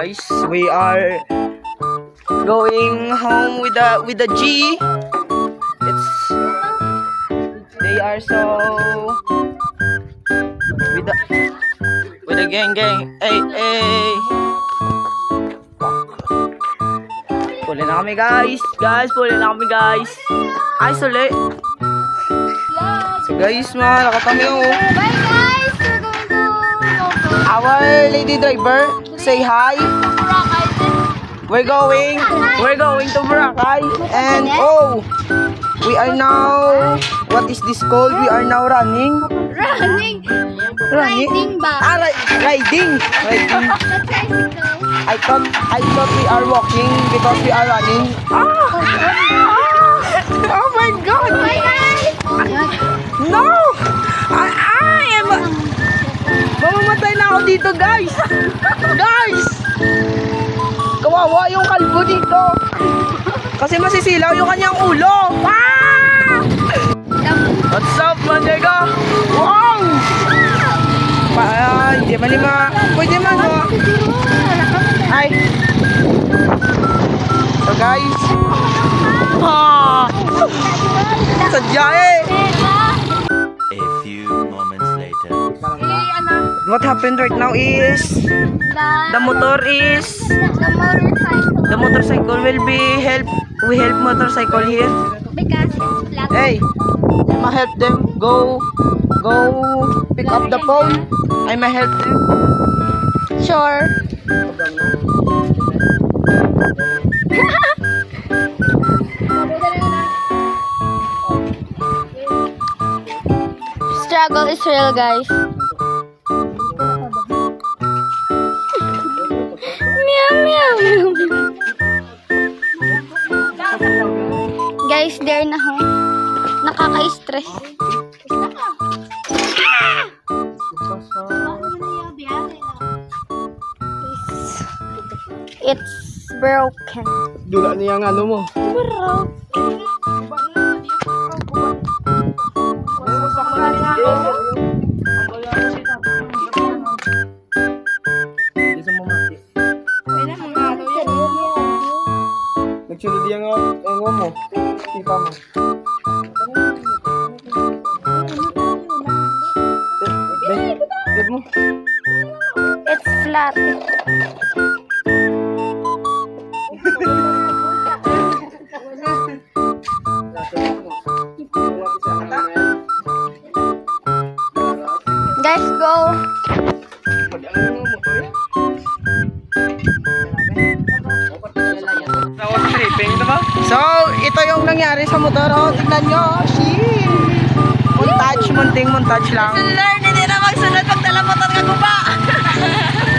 guys. We are going home with the G. They are so with the gang. Hey. Puli na kami guys. Puli na kami guys. Ay, suli. So guys, malaka kami oh. Bye guys! We're going to Our lady driver, say hi. We're going to Boracay. And oh, we are now, what is this called? We are now running. Riding ba? Riding. I thought we are walking because we are running. Oh my God! No! I am... Mamamatay na ako dito, guys! Guys! Kawawa yung kalbo dito. Kasi masisilaw yung kanyang ulo. What's up, Manjega? Wow! Hindi man lima. Pwede man, no? Ay. So, guys. Sadya eh. A few moments later. What happened right now is the motorcycle will be we help motorcycle here. Because it's flat. Hey, ma help them go pick up the phone. I may help them. Sure. Struggle is real, guys. Meow, meow, meow. Guys, there na ho. Nakaka-stress. It's broken. Dula niya ang ano mo. Nagsulod yung engwa mo. Tipa mo. It's flat. Guys, go. So, ito yung nangyari sa motor. Oh, tignan nyo. Montage lang. Learn, hindi na magsunod pag dala motor ka guba.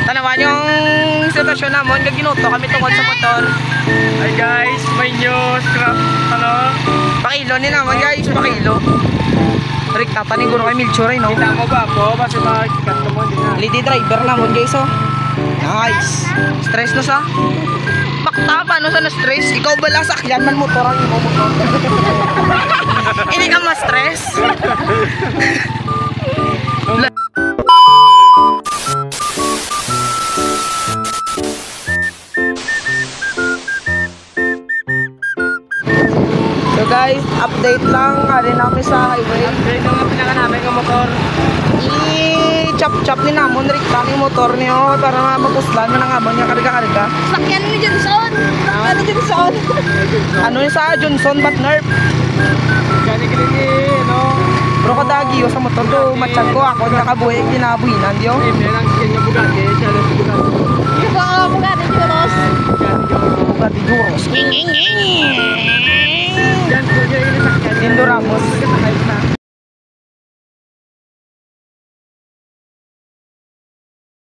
Tanawan yung sitwasyon namin. Ginuto kami tungkol sa motor. Ay guys, may news. Pakilo ni naman guys, pakilo. Rick, tataniguro kay Milchuray, no? Kita mo ba ako? Kasi makikikat mo din na. Lady driver naman guys, oh. Nice. Stress no sa? Bakta, paano sa na-stress? Ikaw ba lang sakyan man motor ang imo motor? Hindi ka ma-stress? So guys, update lang. Ari namin sa highway. Update lang ang pinaka namin ng motor. I-chop-chop ni namon rin yung motor niyo para mapuslan mo ng abang niya karga-karga. Sakyan ni Johnson. Ano yung sa Johnson but nerf? Gani no? Bro ko dagi sa motor do, matsyag ko ako nakabuhay kinabuhinan diyo. May lang skin nga Bugatti, siya lang sa Bugatti. Ito ang Bugatti Juros. Bugatti Juros. Yan po siya yung sakyan. Indo Ramos.